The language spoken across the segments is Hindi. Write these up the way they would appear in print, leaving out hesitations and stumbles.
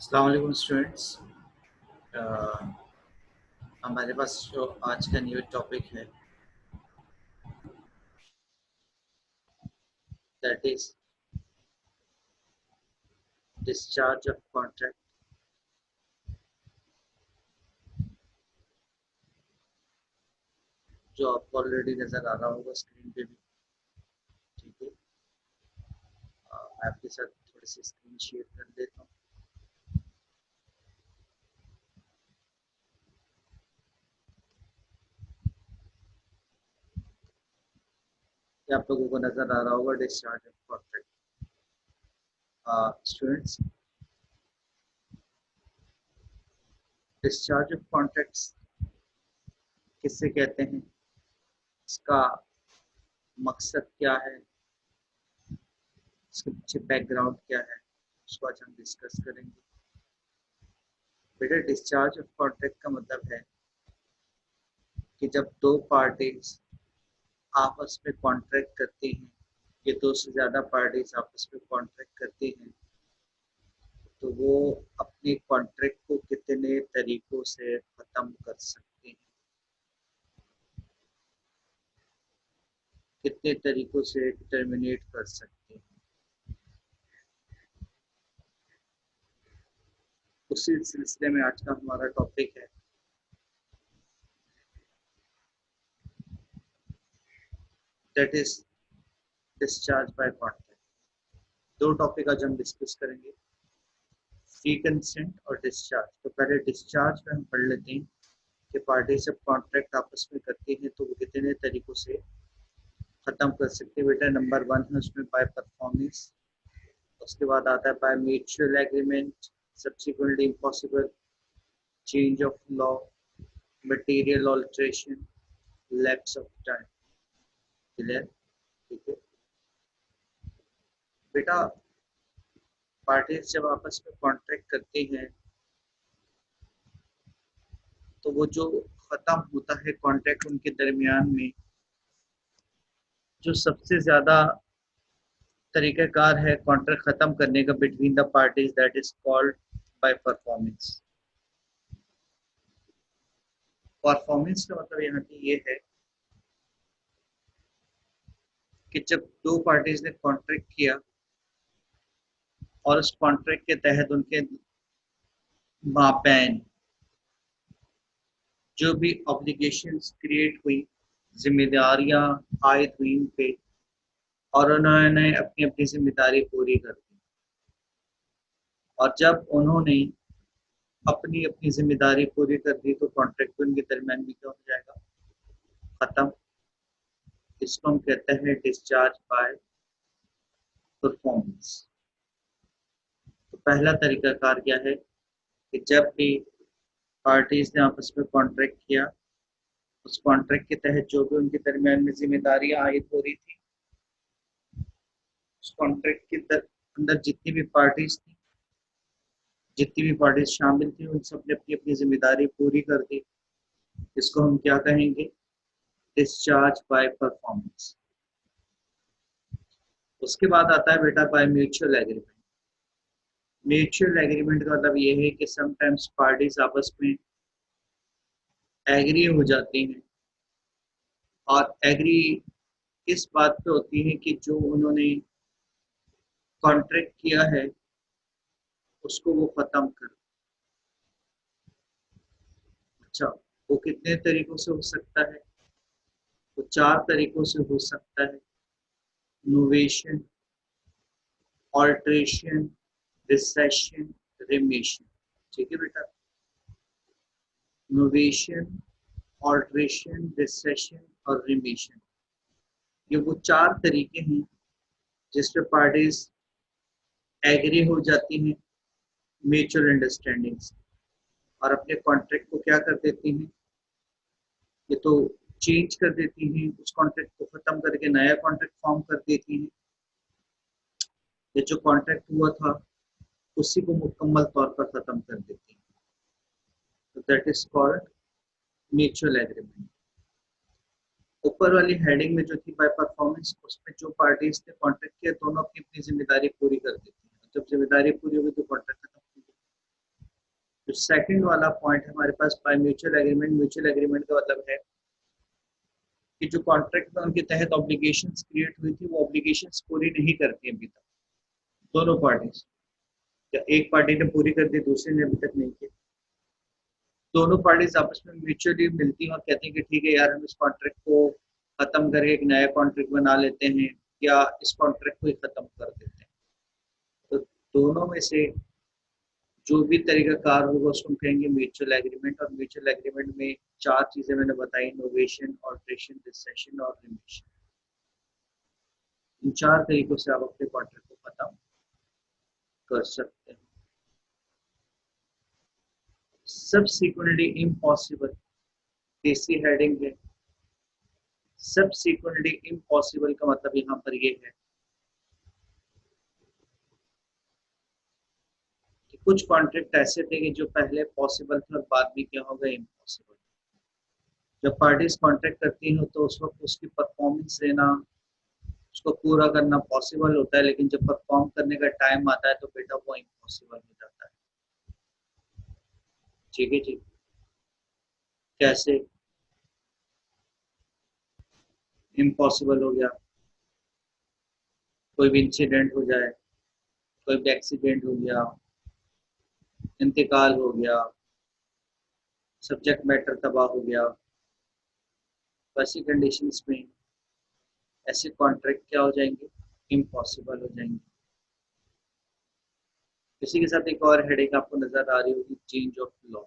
अस्सलाम वालेकुम स्टूडेंट्स। हमारे पास जो आज का न्यू टॉपिक है that is discharge of contract. जो आपको ऑलरेडी नज़र आ रहा होगा स्क्रीन पे भी। ठीक है, मैं आपके साथ थोड़ी सी स्क्रीन शेयर कर देता हूँ। ये आप लोगों को नज़र आ रहा होगा discharge of contract. Students, discharge of contracts किससे कहते हैं, इसका मकसद क्या है, इसके पीछे बैकग्राउंड क्या है, उसको आज हम डिस्कस करेंगे। बेटा, डिस्चार्ज ऑफ कॉन्ट्रैक्ट का मतलब है कि जब दो पार्टीज आपस में कॉन्ट्रैक्ट करती हैं, ये दो से ज़्यादा पार्टीज आपस में कॉन्ट्रैक्ट करती हैं, तो वो अपने कॉन्ट्रैक्ट को कितने तरीकों से ख़त्म कर सकते हैं, कितने तरीकों से टर्मिनेट कर सकते हैं। उसी सिलसिले में आज का हमारा टॉपिक है that is discharge by contract. दो टॉपिक आज हम डिस्कस करेंगे, फ्री कंसेंट और डिस्चार्ज। तो पहले डिस्चार्ज में हम पढ़ लेते हैं कि पार्टी जब कॉन्ट्रैक्ट आपस में करती है तो वो कितने तरीकों से खत्म कर सकते हैं। बेटा, नंबर वन है उसमें बाय परफॉर्मेंस, उसके बाद आता है bye mutual agreement, subsequently impossible, change of law, material alteration, lapse of time. Clear? ठीक है बेटा, पार्टीज जब आपस में कॉन्ट्रैक्ट करती हैं तो वो जो खत्म होता है कॉन्ट्रैक्ट उनके दरमियान में, जो सबसे ज्यादा तरीक़ाकार है कॉन्ट्रैक्ट खत्म करने का between the parties, that is called by performance. Performance का मतलब यहाँ पे ये है कि जब दो पार्टीज ने कॉन्ट्रैक्ट किया और उस कॉन्ट्रैक्ट के तहत उनके माबैन जो भी ऑब्लिगेशंस क्रिएट हुई, जिम्मेदारियां आयद हुई उन पे, और उन्होंने अपनी अपनी जिम्मेदारी पूरी कर दी। और जब उन्होंने अपनी अपनी जिम्मेदारी पूरी कर दी तो कॉन्ट्रैक्ट उनके दरमियान भी क्या हो जाएगा, खत्म। इसको हम कहते हैं डिस्चार्ज बाय परफॉर्मेंस। तो पहला तरीकाकार क्या है कि जब भी पार्टीज ने आपस में कॉन्ट्रैक्ट किया, उस कॉन्ट्रैक्ट के तहत जो भी उनके दरमियान में जिम्मेदारी आयद हो रही थी, उस कॉन्ट्रैक्ट के अंदर जितनी भी पार्टीज शामिल थी उन सब ने अपनी अपनी जिम्मेदारी पूरी कर दी। इसको हम क्या कहेंगे, डिस्चार्ज बाय परफॉर्मेंस। उसके बाद आता है बेटा bye mutual agreement. Mutual agreement का मतलब ये है कि समटाइम्स पार्टीज आपस में एग्री हो जाती हैं, और एग्री इस बात पे होती है कि जो उन्होंने कॉन्ट्रैक्ट किया है उसको वो खत्म कर। अच्छा, वो कितने तरीकों से हो सकता है? वो चार तरीकों से हो सकता है, नोवेशन, ऑल्ट्रेशन, रिसेशन, रिमेशन। ठीक है बेटा, नोवेशन, ऑल्ट्रेशन, रिसेशन और रिमेशन, ये वो चार तरीके हैं जिस पे पार्टीज एग्री हो जाती हैं म्यूचुअल अंडरस्टैंडिंग से, और अपने कॉन्ट्रैक्ट को क्या कर देती हैं, ये तो चेंज कर देती हैं, उस कॉन्ट्रैक्ट को खत्म करके नया कॉन्ट्रैक्ट फॉर्म कर देती हैं। ये जो कॉन्ट्रैक्ट हुआ था उसी को मुकम्मल तौर पर खत्म कर देती हैं। तो that is called mutual agreement. ऊपर वाली हेडिंग में जो थी बाय परफॉर्मेंस, उसमें जो पार्टीज ने कॉन्ट्रैक्ट किया दोनों अपनी अपनी जिम्मेदारी पूरी कर देती हैं। जब जिम्मेदारी पूरी होगी तो कॉन्ट्रैक्ट खत्म हो गया। जो सेकंड वाला पॉइंट है हमारे पास by mutual agreement. Mutual agreement का मतलब है कि जो कॉन्ट्रैक्ट में उनके तहत ऑब्लिगेशंस क्रिएट हुई थी वो ऑब्लिगेशंस पूरी नहीं करती अभी तक दोनों पार्टीज। या एक पार्टी ने पूरी कर दी, दूसरी ने अभी तक नहीं की। दोनों पार्टीज आपस में म्यूचुअली मिलती हैं और कहती हैं कि ठीक है यार, हम इस कॉन्ट्रैक्ट को खत्म करके एक नया कॉन्ट्रैक्ट बना लेते हैं, या इस कॉन्ट्रैक्ट को ही खत्म कर देते हैं। तो दोनों में से जो भी तरीका कार होगा उसको हम कहेंगे म्यूचुअल एग्रीमेंट। और म्यूचुअल एग्रीमेंट में चार चीजें मैंने बताई: इनोवेशन, ऑल्ट्रेशन, रिसेशन और रिमिशन। इन चार तरीकों से आप अपने कॉन्ट्रैक्ट को खत्म कर सकते हैं। सबसीक्वेंटली इम्पॉसिबल, तीसरी हेडिंग है। सबसीक्वेंटली इम्पॉसिबल का मतलब यहाँ पर ये है कि कुछ कॉन्ट्रैक्ट ऐसे थे कि जो पहले पॉसिबल थे और बाद में क्या हो गए, इम्पॉसिबल। जब पार्टीज कॉन्ट्रैक्ट करती हैं तो उस वक्त उसकी परफॉर्मेंस देना, उसको पूरा करना पॉसिबल होता है, लेकिन जब परफॉर्म करने का टाइम आता है तो बेटा वो इम्पॉसिबल हो जाता है। ठीक है जी। कैसे इम्पॉसिबल हो गया? कोई भी इंसिडेंट हो जाए, कोई भी एक्सीडेंट हो गया, इंतकाल हो गया, सब्जेक्ट मैटर तबाह हो गया, वैसी कंडीशंस में ऐसे कॉन्ट्रैक्ट क्या हो जाएंगे, इम्पॉसिबल हो जाएंगे। इसी के साथ एक और हेडिंग आपको नजर आ रही होगी, चेंज ऑफ लॉ।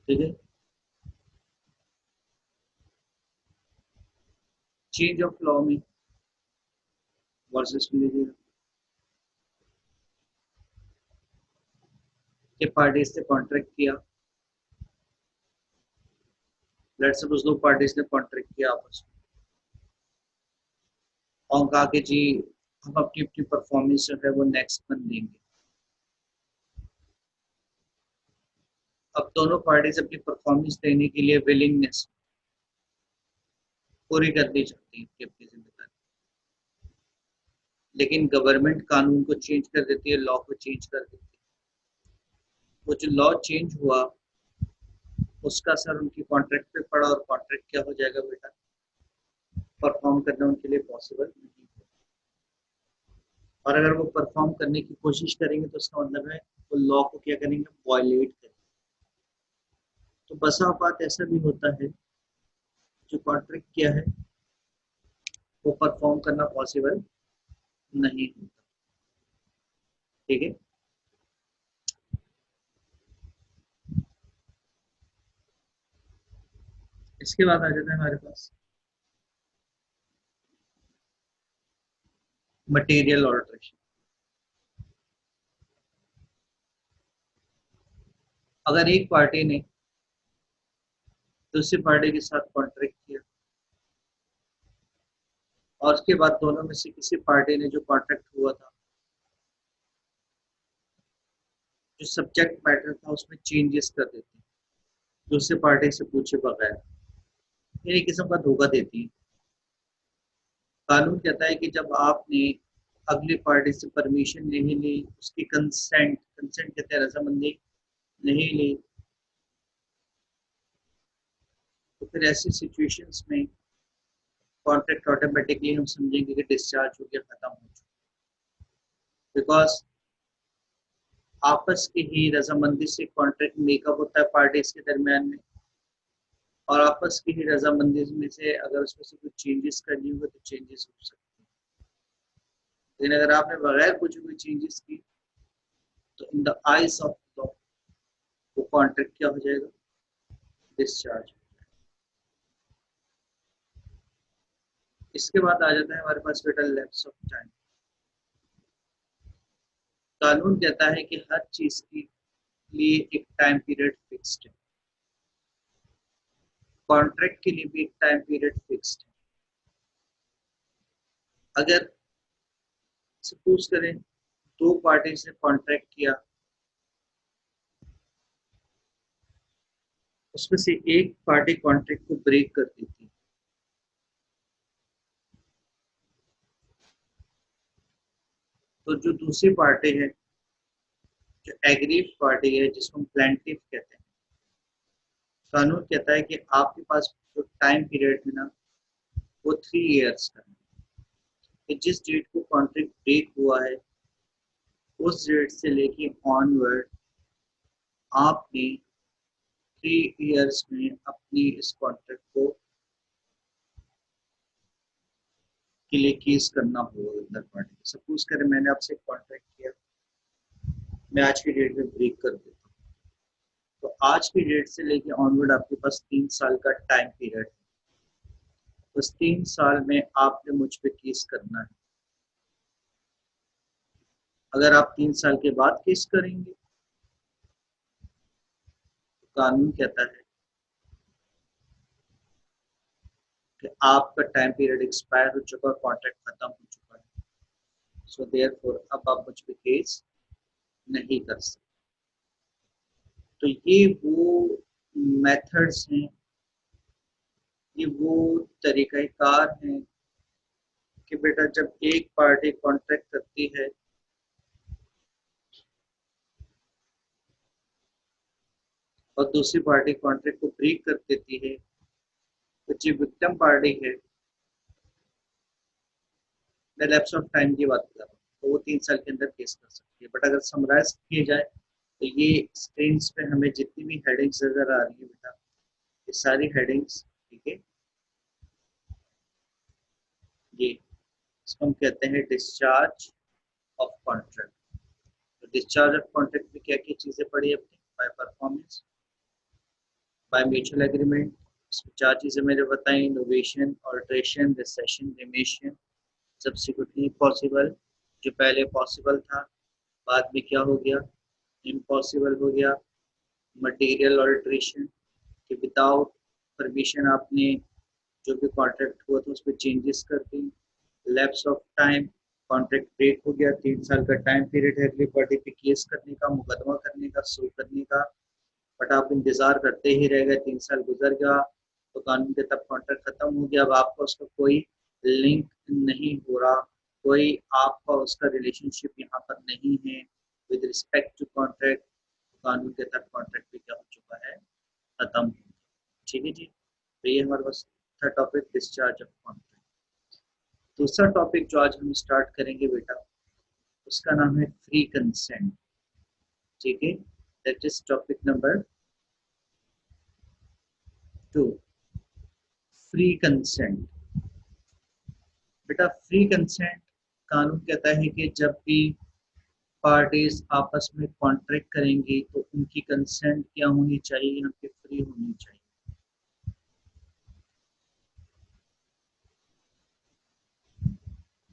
ठीक है। चेंज ऑफ लॉ में वर्सेस मिलेगी कि पार्टीज ने कॉन्ट्रैक्ट किया। लेट्स सपोज दो पार्टीज ने कॉन्ट्रैक्ट किया आपस में और कहा कि जी हम अपनी अपनी परफॉर्मेंस जो है वो नेक्स्ट मंथ देंगे। अब दोनों पार्टीज अपनी परफॉर्मेंस देने के लिए विलिंगनेस पूरी करनी चाहती है अपनी जिम्मेदारी, लेकिन गवर्नमेंट कानून को चेंज कर देती है, लॉ को चेंज कर देती है। वो जो लॉ चेंज हुआ उसका असर उनकी कॉन्ट्रैक्ट पे पड़ा और कॉन्ट्रैक्ट क्या हो जाएगा बेटा, परफॉर्म करना उनके लिए पॉसिबल नहीं है। और अगर वो परफॉर्म करने की कोशिश करेंगे तो उसका मतलब है वो लॉ को क्या करेंगे, वायलेट करेंगे। तो बसा बात ऐसा भी होता है जो कॉन्ट्रैक्ट किया है वो परफॉर्म करना पॉसिबल नहीं होता। ठीक है। इसके बाद आ जाता है हमारे पास मटेरियल ऑल्ट्रेशन। अगर एक पार्टी ने दूसरी पार्टी के साथ कॉन्ट्रैक्ट किया और उसके बाद दोनों में से किसी पार्टी ने जो कॉन्ट्रैक्ट हुआ था, जो सब्जेक्ट मैटर था उसमें चेंजेस कर देती है दूसरी पार्टी से पूछे बगैर, ये किस्म का धोखा देती है। कानून कहता है कि जब आपने अगली पार्टी से परमिशन नहीं ली, उसकी कंसेंट कंसेंट कहते हैं रजामंदी नहीं ली, तो फिर ऐसी सिचुएशंस में कॉन्ट्रैक्ट ऑटोमेटिकली हम समझेंगे कि डिस्चार्ज हो गया, खत्म हो चुका। बिकॉज आपस की ही रजामंदी से कॉन्ट्रैक्ट मेकअप होता है पार्टीज के दरमियान में, और आपस की ही रजामंदी में से अगर उसमें से कुछ चेंजेस करनी होगा तो चेंजेस हो सकते हैं। लेकिन अगर आपने बगैर कुछ भी चेंजेस की तो in the eyes of law वो कॉन्ट्रैक्ट क्या हो जाएगा, डिस्चार्ज। इसके बाद आ जाता है हमारे पास बेटा लैप्स ऑफ टाइम। कानून कहता है कि हर चीज के लिए एक टाइम पीरियड फिक्स्ड है, कॉन्ट्रैक्ट के लिए भी एक टाइम पीरियड फिक्स्ड है। अगर सपोज करें दो पार्टीज ने कॉन्ट्रैक्ट किया, उसमें से एक पार्टी कॉन्ट्रैक्ट को ब्रेक कर देती है, तो जो दूसरी पार्टी है, जो एग्रीव पार्टी है, जिसको हम प्लेंटिफ कहते हैं, कानून कहता है कि आपके पास जो टाइम पीरियड है ना, वो 3 इयर्स का है। कि जिस डेट को कॉन्ट्रैक्ट ब्रेक हुआ है, उस डेट से लेके ऑनवर्ड आपने 3 इयर्स में अपनी इस कॉन्ट्रैक्ट को के लिए केस करना होगा अदर पार्टी को। सपोज करें मैंने आपसे कॉन्ट्रैक्ट किया, मैं आज की डेट में ब्रेक कर देता हूँ, तो आज की डेट से लेके ऑनवर्ड आपके पास 3 साल का टाइम पीरियड है। उस 3 साल में आपने मुझ पे केस करना है। अगर आप 3 साल के बाद केस करेंगे, तो कानून कहता है कि आपका टाइम पीरियड एक्सपायर हो चुका है, कॉन्ट्रैक्ट खत्म हो चुका है, सो देयरफॉर अब आप मुझ पे केस नहीं कर सकते। तो ये वो मेथड्स हैं, ये वो तरीक़ाकार हैं कि बेटा जब एक पार्टी कॉन्ट्रैक्ट करती है और दूसरी पार्टी कॉन्ट्रैक्ट को ब्रेक कर देती है, तो जो विक्टिम पार्टी है, मैं लैप्स ऑफ टाइम की बात कर रहा हूँ, तो वो 3 साल के अंदर केस कर सकती है। बट अगर समराइज किया जाए तो ये स्क्रीन पे हमें जितनी भी हेडिंग्स नजर आ रही है बेटा, ये सारी हेडिंग्स, ठीक है, ये इसको हम कहते हैं डिस्चार्ज ऑफ कॉन्ट्रैक्ट। तो डिस्चार्ज ऑफ कॉन्ट्रैक्ट में क्या क्या चीजें पड़ी अपनी? By performance, by mutual agreement, इसमें 4 चीजें मैंने बताई: innovation, alteration, rescission, remission, subsequently possible. जो पहले पॉसिबल था, बाद में क्या हो गया? इम्पॉसिबल हो गया। मटेरियल ऑल्ट्रेशन, कि विदाउट परमिशन आपने जो भी कॉन्ट्रैक्ट हुआ था उस पर चेंजेस कर दी। Lapse of time, contract break हो गया, 3 साल का टाइम पीरियड है अगली पार्टी पे केस करने का, मुकदमा करने का, सू करने का, बट आप इंतजार करते ही रह गए, 3 साल गुजर गया, तो कानून के तब कॉन्ट्रैक्ट खत्म हो गया। अब आपका उसका कोई लिंक नहीं हो रहा, कोई आपका उसका रिलेशनशिप यहाँ पर नहीं है विद रिस्पेक्ट टू कॉन्ट्रैक्ट, कानून के तहत कॉन्ट्रैक्ट भी क्या हो चुका है? खत्म। ठीक है जी, तो ये हमारे पास था टॉपिक डिस्चार्ज ऑफ कॉन्ट्रैक्ट। दूसरा टॉपिक जो आज हम स्टार्ट करेंगे बेटा, उसका नाम है फ्री कंसेंट। ठीक है, that is topic number 2, free consent. बेटा फ्री कंसेंट, कानून कहता है कि जब भी पार्टीज आपस में कॉन्ट्रैक्ट करेंगी तो उनकी कंसेंट क्या होनी चाहिए? यहाँ पे फ्री होनी चाहिए।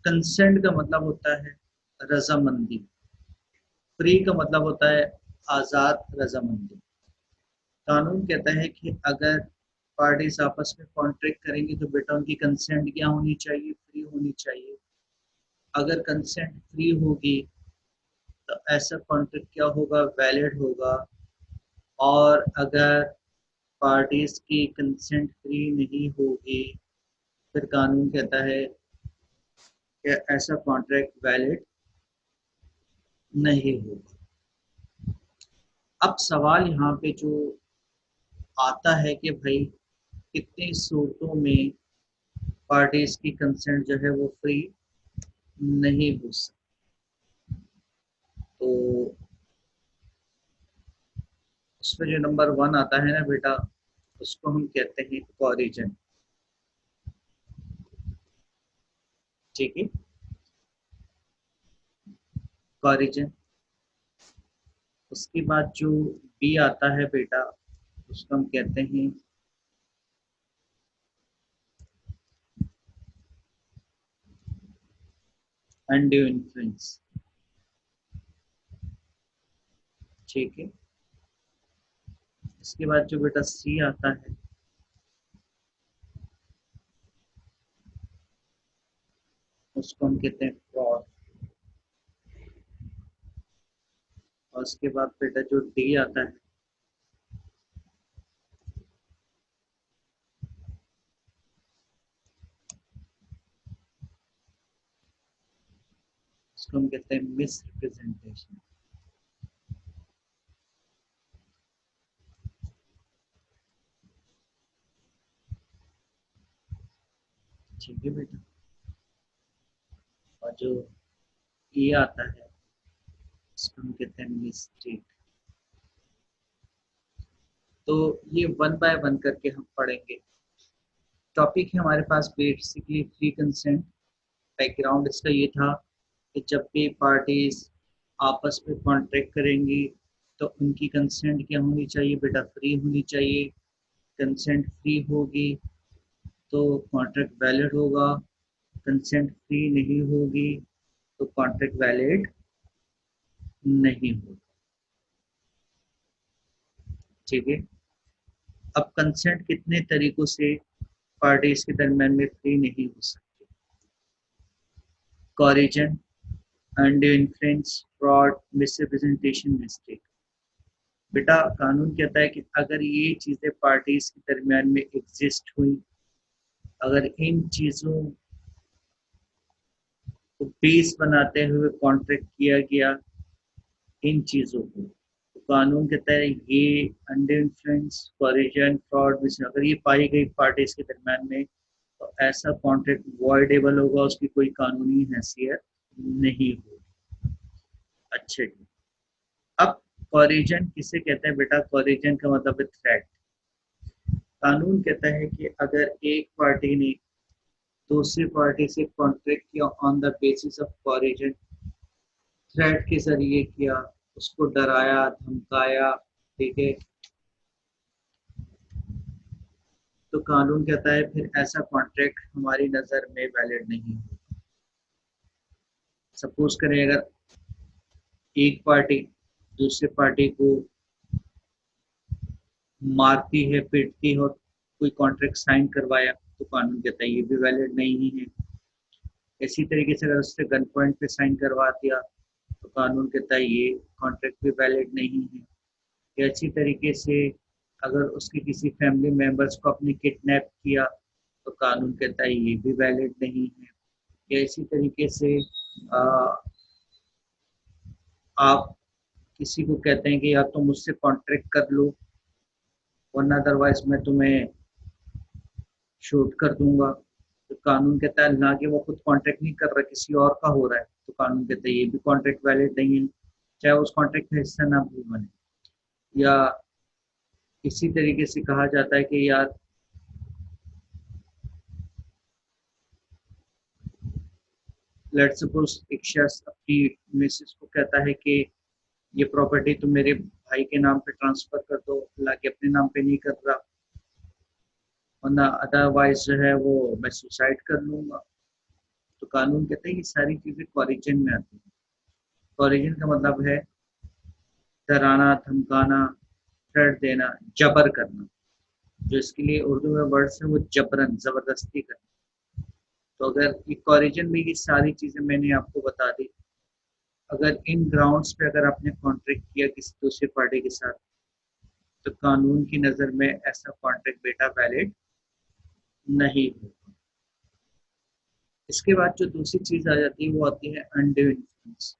कंसेंट का मतलब होता है रजामंदी, फ्री का मतलब होता है आज़ाद रजामंदी। कानून कहता है कि अगर पार्टीज आपस में कॉन्ट्रैक्ट करेंगी तो बेटा उनकी कंसेंट क्या होनी चाहिए? फ्री होनी चाहिए। अगर कंसेंट फ्री होगी तो ऐसा कॉन्ट्रैक्ट क्या होगा? वैलिड होगा। और अगर पार्टीज की कंसेंट फ्री नहीं होगी, फिर कानून कहता है कि ऐसा कॉन्ट्रैक्ट वैलिड नहीं होगा। अब सवाल यहाँ पे जो आता है कि भाई कितनी सूरतों में पार्टीज की कंसेंट जो है वो फ्री नहीं हो सकती? तो उसमें जो नंबर 1 आता है ना बेटा, उसको हम कहते हैं कॉरिजन। ठीक है, कॉरिजन। उसके बाद जो बी आता है बेटा, उसको हम कहते हैं अनड्यू इन्फ्लुएंस। ठीक है, इसके बाद जो बेटा सी आता है, उसको हम कहते हैं फ्रॉड। और उसके बाद बेटा जो डी आता है, उसको इसको हम कहते हैं मिस रिप्रेजेंटेशन। ठीक है बेटा। और जो ये आता है इसको हम कहते हैं मिस्टेक। तो ये वन बाय वन करके हम पढ़ेंगे। टॉपिक है हमारे पास बेसिकली फ्री कंसेंट। बैकग्राउंड इसका ये था कि जब भी पार्टीज आपस में कॉन्ट्रैक्ट करेंगी तो उनकी कंसेंट क्या होनी चाहिए बेटा? फ्री होनी चाहिए। कंसेंट फ्री होगी तो कॉन्ट्रैक्ट वैलिड होगा, कंसेंट फ्री नहीं होगी तो कॉन्ट्रैक्ट वैलिड नहीं होगा। ठीक है। अब कंसेंट कितने तरीकों से पार्टीज के दरम्यान में फ्री नहीं हो सकती? Coercion, undue influence, fraud, misrepresentation, mistake. बेटा कानून कहता है कि अगर ये चीजें पार्टीज के दरमियान में एग्जिस्ट हुई, अगर इन चीजों को बेस बनाते हुए कॉन्ट्रैक्ट किया गया इन चीजों को, तो कानून कहता है ये अंडर इन्फ्लुएंस, कॉरिजन, फ्रॉड, अगर ये पाई गई पार्टीज के दरमियान में तो ऐसा कॉन्ट्रैक्ट वॉइडेबल होगा, उसकी कोई कानूनी हैसियत नहीं होगी। अच्छा जी। अब कॉरिजन किसे कहते हैं बेटा? कॉरिजन का मतलब है थ्रेट। कानून कहता है कि अगर एक पार्टी ने दूसरी पार्टी से कॉन्ट्रैक्ट किया on the basis of coercion, threat के जरिए किया, उसको डराया धमकाया, ठीक है, तो कानून कहता है फिर ऐसा कॉन्ट्रैक्ट हमारी नजर में वैलिड नहीं। सपोज करें अगर एक पार्टी दूसरी पार्टी को मारती है, पीटती है और कोई कॉन्ट्रैक्ट साइन करवाया तो कानून कहता है ये भी वैलिड नहीं है। इसी तरीके से अगर उससे गन पॉइंट पे साइन करवा दिया तो कानून कहता है ये कॉन्ट्रैक्ट भी वैलिड नहीं है। इसी तरीके से अगर उसके किसी फैमिली मेंबर्स को अपने किडनैप किया तो कानून कहता है ये भी वैलिड नहीं है। या इसी तरीके से आप किसी को कहते हैं कि या तो मुझसे कॉन्ट्रैक्ट कर लो वरना अदरवाइज मैं तुम्हें शूट कर दूंगा, तो कानून कहता है ना कि वो खुद कॉन्ट्रैक्ट नहीं कर रहा, किसी और का हो रहा है, तो कानून कहता है ये भी कॉन्ट्रैक्ट वैलिड नहीं है, चाहे उस कॉन्ट्रैक्ट का हिस्सा ना भी बने। या इसी तरीके से कहा जाता है कि यार लेट्स सपोज एक शख्स अपनी मिसेस को कहता है कि ये प्रॉपर्टी तुम मेरे भाई के नाम पे ट्रांसफर कर दो, हालांकि अपने नाम पे नहीं कर रहा, वरना अदरवाइज जो है वो मैं सुसाइड कर लूंगा। तो कानून कहते हैं ये सारी चीजें कॉरिजन में आती है। कॉरिजन का मतलब है डराना, धमकाना, थ्रेट देना, जबर करना। जो इसके लिए उर्दू में वर्ड्स है वो जबरन, जबरदस्ती करना। तो अगर ये कॉरिजन में ये सारी चीजें मैंने आपको बता दी, अगर इन ग्राउंड्स पे अगर आपने कॉन्ट्रैक्ट किया किसी दूसरी पार्टी के साथ तो कानून की नजर में ऐसा कॉन्ट्रैक्ट बेटा वैलिड नहीं होगा। इसके बाद जो दूसरी चीज आ जाती है वो आती है अनड्यू इन्फ्लुएंस।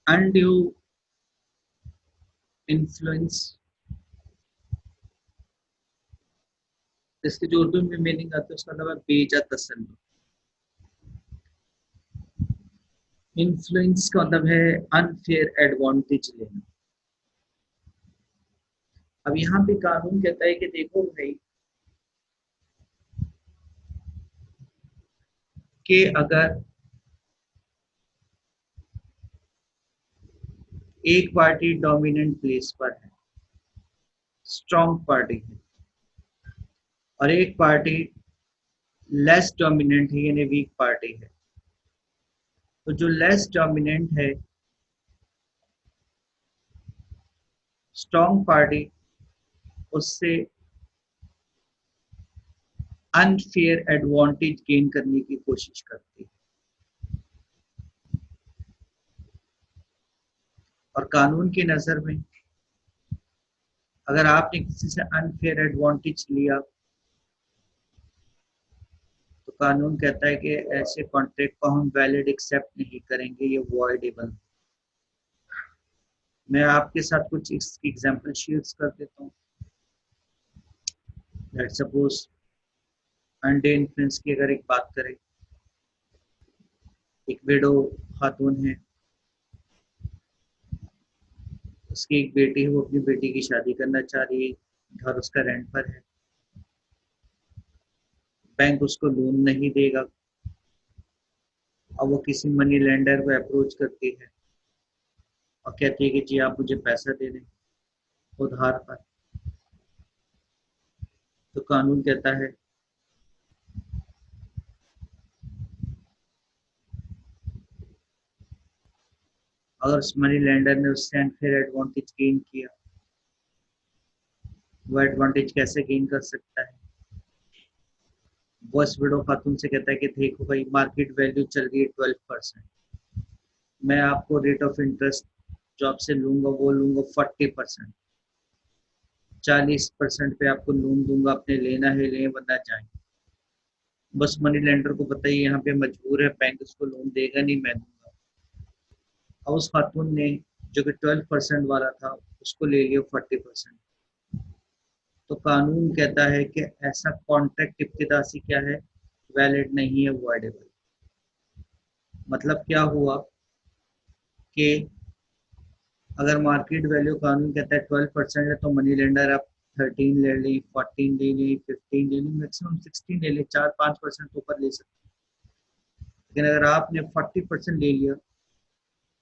अनड्यू इन्फ्लुएंस इसके जो उर्दू में मीनिंग आता है उसका मतलब है बेजा तसल्लुत। इन्फ्लुएंस का मतलब है अनफेयर एडवांटेज लेना। अब यहाँ पे कानून कहता है कि देखो भाई कि अगर एक पार्टी डोमिनेंट प्लेस पर है, स्ट्रॉन्ग पार्टी है, और एक पार्टी लेस डोमिनेंट है यानी वीक पार्टी है, तो जो लेस डोमिनेंट है स्ट्रॉन्ग पार्टी उससे अनफेयर एडवांटेज गेन करने की कोशिश करती है। और कानून की नजर में अगर आपने किसी से अनफेयर एडवांटेज लिया तो कानून कहता है कि ऐसे कॉन्ट्रैक्ट को हम वैलिड एक्सेप्ट नहीं करेंगे, ये वॉइडेबल। मैं आपके साथ कुछ एग्जांपल शेयर कर देता हूँ। लेट्स सपोज अनडे इन्फ्लुएंस की अगर एक बात करें, एक विडो खातून है, उसकी एक बेटी है, वो अपनी बेटी की शादी करना चाह रही है, घर उसका रेंट पर है, बैंक उसको लोन नहीं देगा, और वो किसी मनी लेंडर को अप्रोच करती है और कहती है कि जी आप मुझे पैसा दे दें उधार पर। तो कानून कहता है अगर उस मनी लेंडर ने उससे अनफेयर एडवांटेज गेन किया, वो एडवांटेज कैसे गेन कर सकता है? वो इस विडो खातून से कहता है कि देखो भाई, मार्केट वैल्यू चल रही है 12%, मैं आपको रेट ऑफ इंटरेस्ट जो आपसे लूंगा वो लूंगा 40%, 40% पे आपको लोन दूंगा, अपने लेना है लें वरना जाए। बस मनी लेंडर को पता ही यहाँ पे मजबूर है, बैंक उसको लोन देगा नहीं, मैं दूंगा। और उस खातून ने जो कि 12% वाला था उसको ले लिया 40%। तो कानून कहता है कि ऐसा कॉन्ट्रैक्ट इब्तिदा से क्या है, वैलिड नहीं है, वॉइडेबल। मतलब क्या हुआ कि अगर मार्केट वैल्यू कानून कहता है 12% है, तो मनी लेंडर आप 13 ले लें, 14 ले लें, 15 ले लें, मैक्सिमम 16 ले लें, 4-5% ऊपर ले सकते हैं। लेकिन अगर आपने 40% ले लिया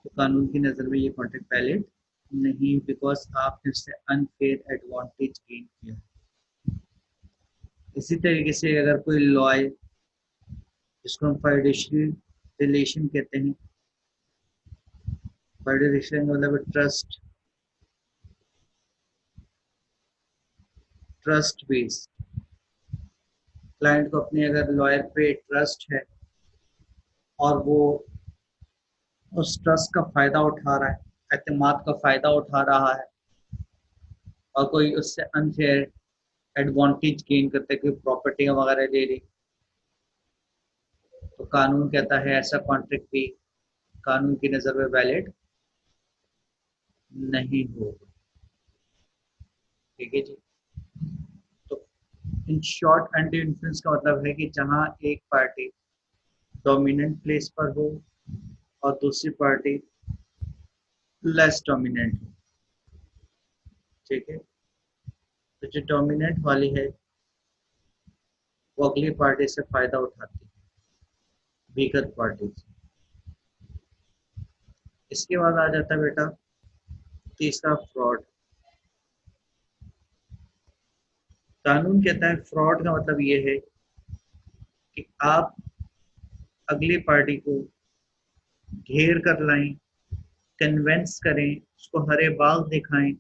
तो कानून की नज़र में ये कॉन्ट्रैक्ट वैलिड नहीं, बिकॉज आपने उससे अनफेयर एडवांटेज गेन किया। इसी तरीके से अगर कोई लॉ, जिसको हम फाइडेंशियल रिलेशन कहते हैं, फाइडेंशियल रिलेशन मतलब ट्रस्ट, ट्रस्ट बेस। क्लाइंट को अपने अगर लॉयर पे ट्रस्ट है और वो उस ट्रस्ट का फायदा उठा रहा है, एतमाद का फायदा उठा रहा है, और कोई उससे अनफेयर एडवांटेज गेन करते, कोई प्रॉपर्टी वगैरह ले ली, तो कानून कहता है ऐसा कॉन्ट्रैक्ट भी कानून की नज़र में वैलिड नहीं होगा। ठीक है जी। तो इन शॉर्ट, एंटी इन्फ्लुएंस का मतलब है कि जहां एक पार्टी डोमिनेंट प्लेस पर हो और दूसरी पार्टी लेस डोमिनेंट हो। ठीक है। तो जो डोमिनेंट वाली है वो अगली पार्टी से फायदा उठाती है, वीकर पार्टी से। इसके बाद आ जाता है बेटा तीसरा, फ्रॉड। कानून कहता है फ्रॉड का मतलब ये है कि आप अगली पार्टी को घेर कर लाएं, कन्वेंस करें, उसको हरे बाग दिखाएं,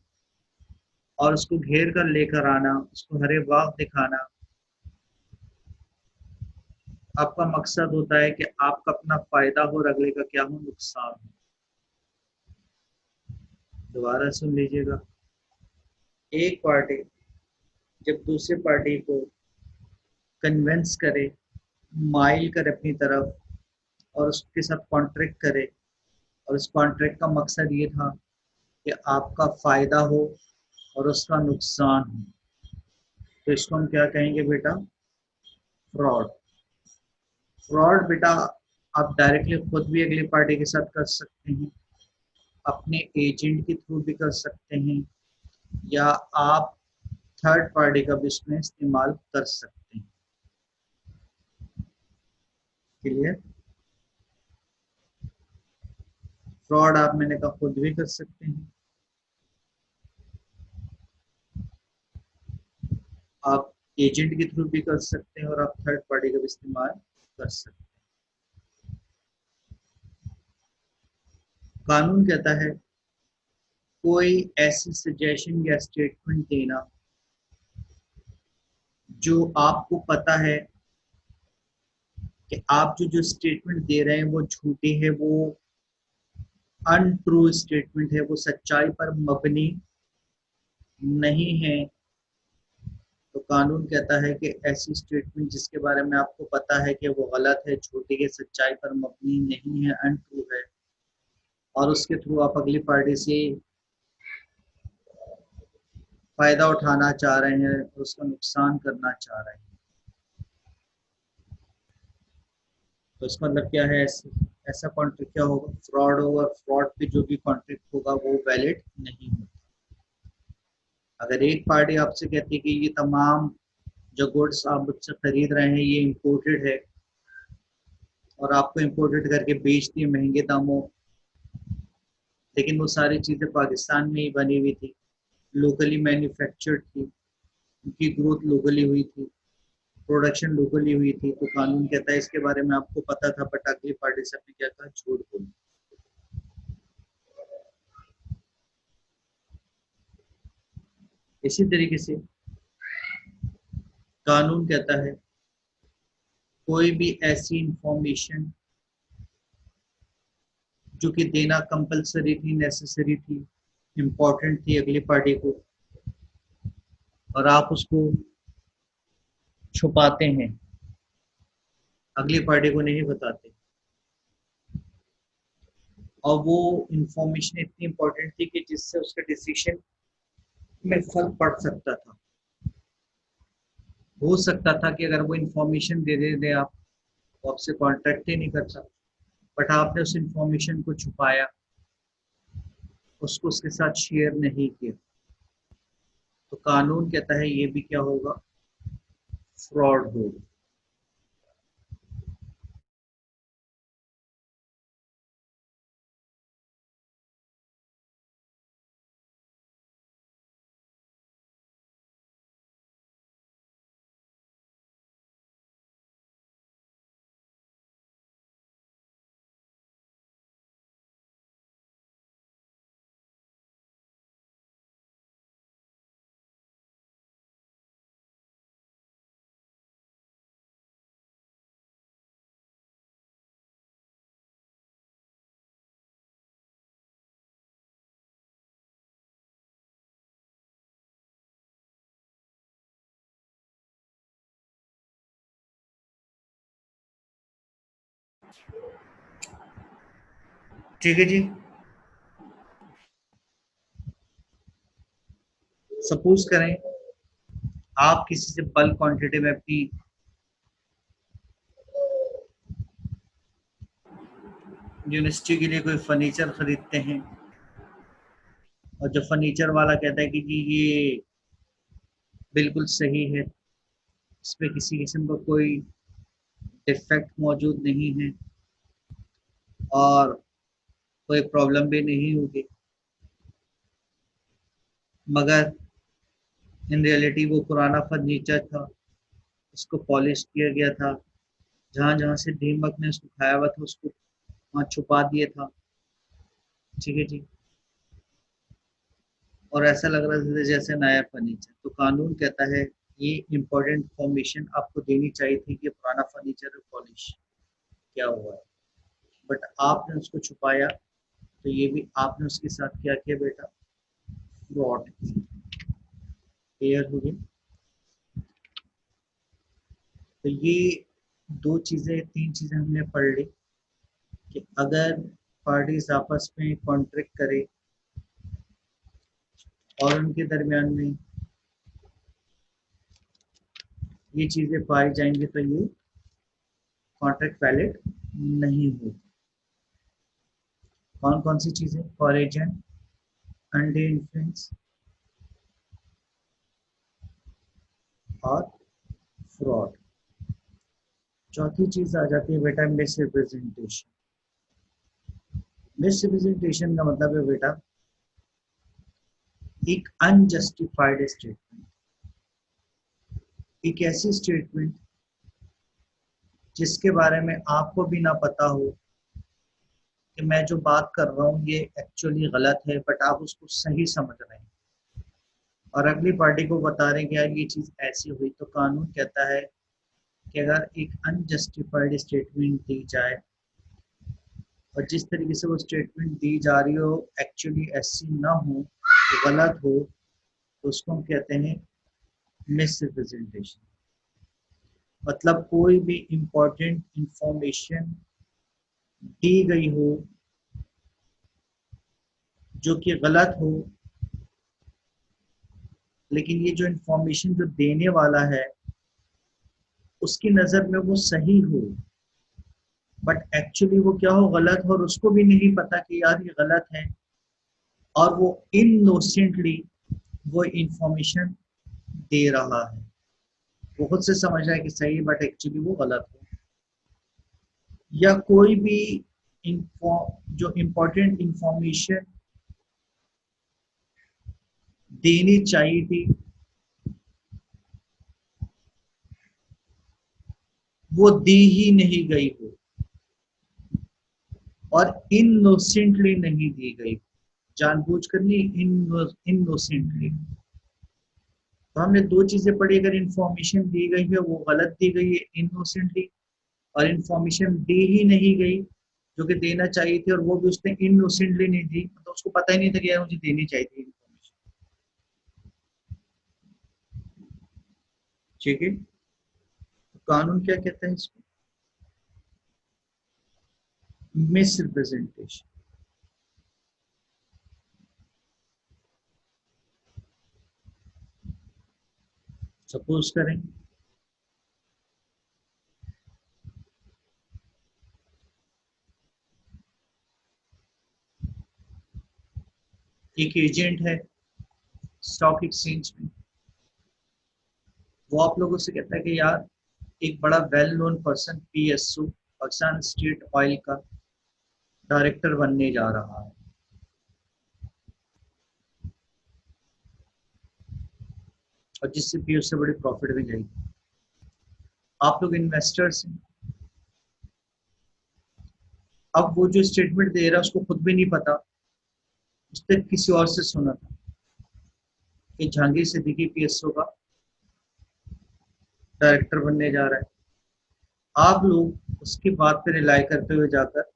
और उसको घेर कर लेकर आना, उसको हरे बाग दिखाना, आपका मकसद होता है कि आपका अपना फायदा हो और अगले का क्या हो, नुकसान हो। दोबारा सुन लीजिएगा। एक पार्टी जब दूसरी पार्टी को कन्वेंस करे, माइल करे अपनी तरफ, और उसके साथ कॉन्ट्रैक्ट करे, और उस कॉन्ट्रैक्ट का मकसद ये था कि आपका फायदा हो और उसका नुकसान हो, तो इसको हम क्या कहेंगे बेटा, फ्रॉड। फ्रॉड बेटा आप डायरेक्टली खुद भी अगली पार्टी के साथ कर सकते हैं, अपने एजेंट के थ्रू भी कर सकते हैं, या आप थर्ड पार्टी का भी इसमें इस्तेमाल कर सकते हैं। क्लियर? फ्रॉड आप, मैंने कहा, खुद भी कर सकते हैं, आप एजेंट के थ्रू भी कर सकते हैं, और आप थर्ड पार्टी का भी इस्तेमाल कर सकते हैं। कानून कहता है कोई ऐसी सजेशन या स्टेटमेंट देना जो आपको पता है कि आप जो स्टेटमेंट दे रहे हैं वो झूठी है, वो अनट्रू स्टेटमेंट है, वो सच्चाई पर मबनी नहीं है, तो कानून कहता है कि ऐसी स्टेटमेंट जिसके बारे में आपको पता है कि वो गलत है, झूठी है, सच्चाई पर मबनी नहीं है, अनट्रू है, और उसके थ्रू आप अगली पार्टी से फायदा उठाना चाह रहे हैं, उसका नुकसान करना चाह रहे हैं, तो इसका मतलब क्या है? ऐसा कॉन्ट्रैक्ट क्या होगा? फ्रॉड होगा। फ्रॉड पे जो भी कॉन्ट्रैक्ट होगा वो वैलिड नहीं होगा। अगर एक पार्टी आपसे कहती है कि ये तमाम जो गुड्स आप मुझसे खरीद रहे हैं ये इम्पोर्टेड है, और आपको इम्पोर्टेड करके बेच दिए महंगे दामों, लेकिन वो सारी चीज़ें पाकिस्तान में ही बनी हुई थी, लोकली मैन्युफैक्चर्ड थी, उनकी ग्रोथ लोकली हुई थी, प्रोडक्शन लोकली हुई थी, तो कानून कहता है इसके बारे में आपको पता था, बट अगली पार्टी से आपने क्या कहा? झूठ बोला। इसी तरीके से कानून कहता है कोई भी ऐसी इंफॉर्मेशन जो कि देना कंपलसरी थी, नेसेसरी थी, इम्पोर्टेंट थी अगली पार्टी को, और आप उसको छुपाते हैं, अगली पार्टी को नहीं बताते, और वो इंफॉर्मेशन इतनी इम्पोर्टेंट थी कि जिससे उसके डिसीजन में फर्क पड़ सकता था। हो सकता था कि अगर वो इंफॉर्मेशन दे आप, वो आपसे कॉन्टेक्ट ही नहीं करता, बट आपने उस इंफॉर्मेशन को छुपाया, उसको उसके साथ शेयर नहीं किया, तो कानून कहता है ये भी क्या होगा? फ्रॉड होगा। ठीक है जी। सपोज करें आप किसी से बल्क क्वांटिटी में अपनी यूनिवर्सिटी के लिए कोई फर्नीचर खरीदते हैं, और जो फर्नीचर वाला कहता है कि जी ये बिल्कुल सही है, इसमें किसी किस्म का कोई डिफेक्ट मौजूद नहीं है, और कोई प्रॉब्लम भी नहीं होगी, मगर इन रियलिटी वो पुराना फर्नीचर था, उसको पॉलिश किया गया था, जहाँ जहाँ से दीमक ने उसको खाया हुआ था उसको वहाँ छुपा दिया था। ठीक है जी। और ऐसा लग रहा था जैसे नया फर्नीचर, तो कानून कहता है ये इम्पोर्टेंट इंफॉर्मेशन आपको देनी चाहिए थी कि पुराना फर्नीचर पॉलिश क्या हुआ है, बट आपने उसको छुपाया, तो ये भी आपने उसके साथ क्या किया बेटा? फ्रॉड। क्लियर हो गई? तो ये दो चीजें, तीन चीजें हमने पढ़ ली कि अगर पार्टीज आपस में कॉन्ट्रैक्ट करे और उनके दरमियान में ये चीजें पाई जाएंगी, तो ये कॉन्ट्रैक्ट वैलिड नहीं होगी। कौन कौन सी चीजें? फॉर एजेंट, अनडे इन्फ्लुएंस, और फ्रॉड। चौथी चीज आ जाती है बेटा मिस रिप्रेजेंटेशन। मिस रिप्रेजेंटेशन का मतलब है बेटा एक अनजस्टिफाइड स्टेटमेंट, एक ऐसी स्टेटमेंट जिसके बारे में आपको भी ना पता हो कि मैं जो बात कर रहा हूँ ये एक्चुअली गलत है, बट आप उसको सही समझ रहे हैं, और अगली पार्टी को बता रहे हैं कि यार ये चीज ऐसी हुई, तो कानून कहता है कि अगर एक अनजस्टिफाइड स्टेटमेंट दी जाए, और जिस तरीके से वो स्टेटमेंट दी जा रही हो एक्चुअली ऐसी ना हो, गलत हो, तो उसको हम कहते हैं मिस रिप्रेजेंटेशन मतलब कोई भी इंपॉर्टेंट इंफॉर्मेशन दी गई हो जो कि गलत हो, लेकिन ये जो इंफॉर्मेशन जो देने वाला है उसकी नज़र में वो सही हो, बट एक्चुअली वो क्या हो, गलत हो और उसको भी नहीं पता कि यार ये गलत है, और वो इनोसेंटली वो इंफॉर्मेशन दे रहा है। वो खुद से समझ रहा है कि सही है बट एक्चुअली वो गलत हो। या कोई भी जो इम्पोर्टेंट इंफॉर्मेशन देनी चाहिए थी वो दी ही नहीं गई हो और इनोसेंटली नहीं दी गई, जानबूझकर नहीं, इनोसेंटली। तो हमने दो चीजें पढ़ी, अगर इंफॉर्मेशन दी गई है वो गलत दी गई है इनोसेंटली, और इंफॉर्मेशन दी ही नहीं गई जो कि देना चाहिए थी और वो भी उसने इनोसेंटली नहीं दी, मतलब उसको पता ही नहीं था कि यार मुझे देनी चाहिए थी इंफॉर्मेशन। ठीक है, तो कानून क्या कहता है इसको? Miss representation. सपोज करें एक एजेंट है स्टॉक एक्सचेंज में, वो आप लोगों से कहता है कि यार एक बड़ा well known person PSU Pakistan state oil का डायरेक्टर बनने जा रहा है, और जिससे पीएसयू से बड़ी प्रॉफिट भी जाएगी। आप लोग इन्वेस्टर्स हैं, अब वो जो स्टेटमेंट दे रहा है उसको खुद भी नहीं पता, उसने किसी और से सुना था कि जहांगीर सिद्दीकी पीएसयू का डायरेक्टर बनने जा रहा है। आप लोग उसकी बात पे रिलाई करते हुए जाकर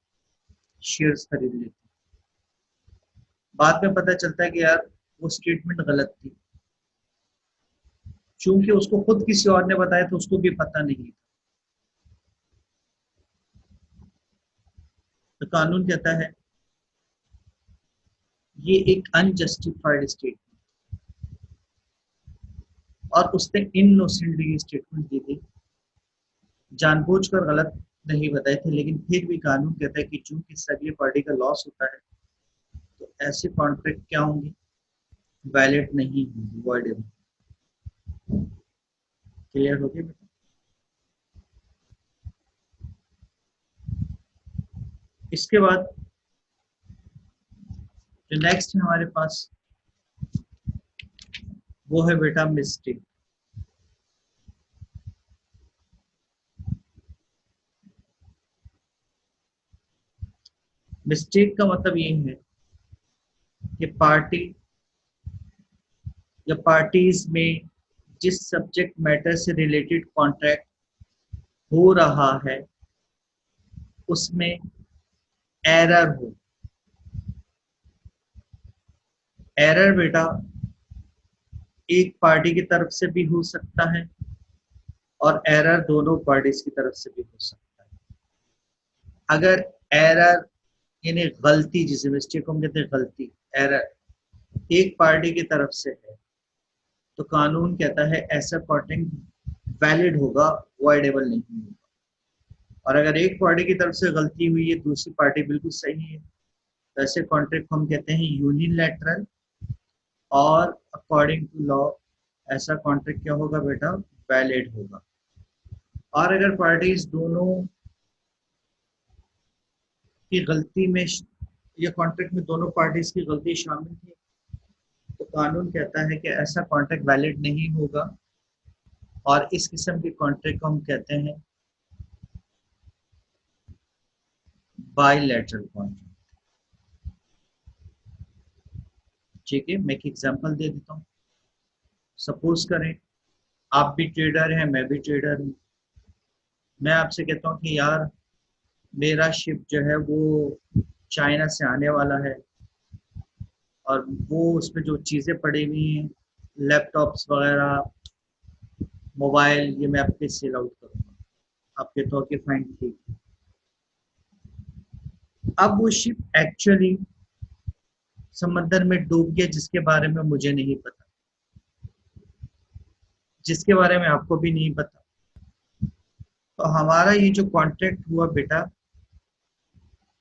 शेयर्स खरीद लेते हैं। बाद में पता चलता है कि यार वो स्टेटमेंट गलत थी, क्योंकि उसको खुद किसी और ने बताया तो उसको भी पता नहीं था। तो कानून कहता है ये एक अनजस्टिफाइड स्टेटमेंट, और उसने इनोसेंटली स्टेटमेंट दी थी, जानबूझकर गलत नहीं बताए थे, लेकिन फिर भी कानून कहता है कि चूंकि सगली पार्टी का लॉस होता है तो ऐसे कॉन्ट्रैक्ट क्या होंगे, वैलिड नहीं होंगे, वर्डेबल। क्लियर हो गया बेटा? इसके बाद जो नेक्स्ट है हमारे पास वो है बेटा मिस्टेक। मिस्टेक का मतलब ये है कि पार्टी या पार्टीज में जिस सब्जेक्ट मैटर से रिलेटेड कॉन्ट्रैक्ट हो रहा है उसमें एरर हो। एरर बेटा एक पार्टी की तरफ से भी हो सकता है और एरर दोनों पार्टीज की तरफ से भी हो सकता है। अगर एरर यानी गलती, जिसे मिस्टेक हम कहते हैं गलती, एरर एक पार्टी की तरफ से है तो कानून कहता है ऐसा कॉन्ट्रैक्ट वैलिड होगा, वॉइडेबल नहीं होगा। और अगर एक पार्टी की तरफ से गलती हुई है, दूसरी पार्टी बिल्कुल सही है, तो ऐसे कॉन्ट्रैक्ट को हम कहते हैं यूनिलैटरल, और अकॉर्डिंग टू लॉ ऐसा कॉन्ट्रैक्ट क्या होगा बेटा, वैलिड होगा। और अगर पार्टीज दोनों की गलती में या कॉन्ट्रैक्ट में दोनों पार्टीज की गलती शामिल थी तो कानून कहता है कि ऐसा कॉन्ट्रैक्ट वैलिड नहीं होगा, और इस किस्म के कॉन्ट्रैक्ट को हम कहते हैं बायलैटरल कॉन्ट्रैक्ट। ठीक है, मैं एक एग्जांपल दे देता हूँ। सपोज करें आप भी ट्रेडर हैं, मैं भी ट्रेडर हूँ। मैं आपसे कहता हूँ कि यार मेरा शिप जो है वो चाइना से आने वाला है, और वो उसमें जो चीज़ें पड़ी हुई हैं, लैपटॉप्स वगैरह, मोबाइल ये मैं आपके सेल आउट करूंगा, आप कहते हो कि फाइन ठीक। अब वो शिप एक्चुअली समंदर में डूब गया जिसके बारे में मुझे नहीं पता, जिसके बारे में आपको भी नहीं पता। तो हमारा ये जो कॉन्ट्रैक्ट हुआ बेटा,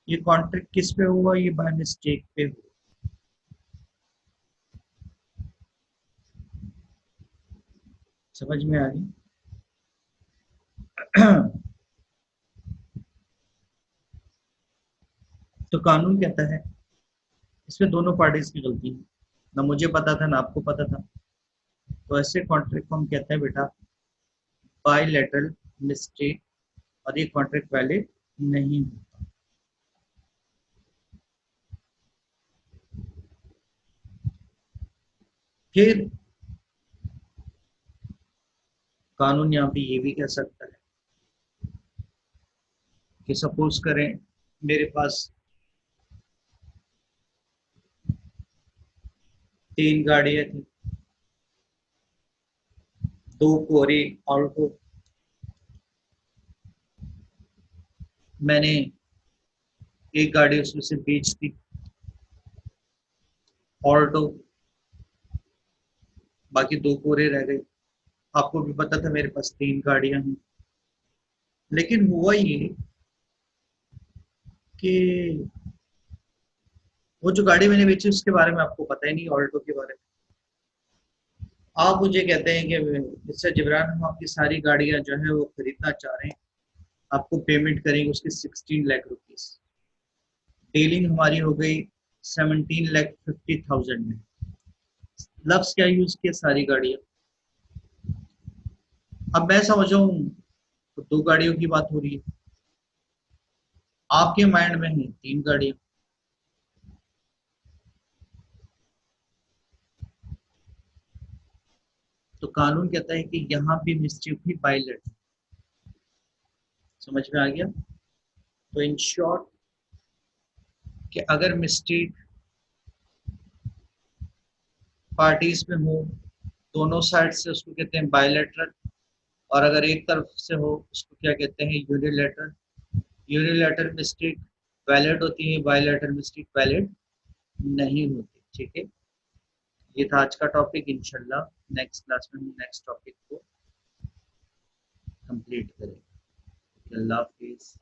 ये कॉन्ट्रैक्ट किस पे हुआ? ये बाय मिस्टेक पे हुआ। समझ में आ गई? तो कानून कहता है इसमें दोनों पार्टीज की गलती है, ना मुझे पता था ना आपको पता था। तो ऐसे कॉन्ट्रैक्ट को हम कहते हैं बेटा बायलैटरल मिस्टेक, और ये कॉन्ट्रैक्ट वैलिड नहीं होता। फिर कानून यहाँ पे ये भी कह सकता है कि सपोज करें मेरे पास 3 गाड़ियां थी, 2 कोरे ऑल्टो, मैंने एक गाड़ी उसमें से बेच दी ऑल्टो, बाकी 2 कोरे रह गए। आपको भी पता था मेरे पास 3 गाड़ियां हैं। लेकिन हुआ ये कि वो जो गाड़ी मैंने बेची उसके बारे में आपको पता ही नहीं, ऑल्टो के बारे में। आप मुझे कहते हैं कि मिस्टर जिब्रान हम आपकी सारी गाड़ियां जो है वो खरीदना चाह रहे हैं, आपको पेमेंट करेंगे उसके 16 लाख रुपीज। डीलिंग हमारी हो गई 17,50,000 में। लफ्ज क्या यूज किया? सारी गाड़ियां। अब मैं समझ रहा हूँ तो 2 गाड़ियों की बात हो रही है, आपके माइंड में है 3 गाड़ियां। तो कानून कहता है कि यहाँ भी मिस्टेक हुई बायलट। समझ में आ गया? तो इन शॉर्ट कि अगर मिस्टेक पार्टीज में हो, दोनों साइड से, उसको कहते हैं बायलैटरल। और अगर एक तरफ से हो उसको क्या कहते हैं? यूनिलैटरल। यूनिलैटरल मिस्टेक वैलिड होती है, बायलैटरल मिस्टेक वैलिड नहीं होती। ठीक है, ये था आज का टॉपिक। इंशाल्लाह नेक्स्ट क्लास में हम नेक्स्ट टॉपिक को कंप्लीट करेंगे। अल्लाह हाफिज।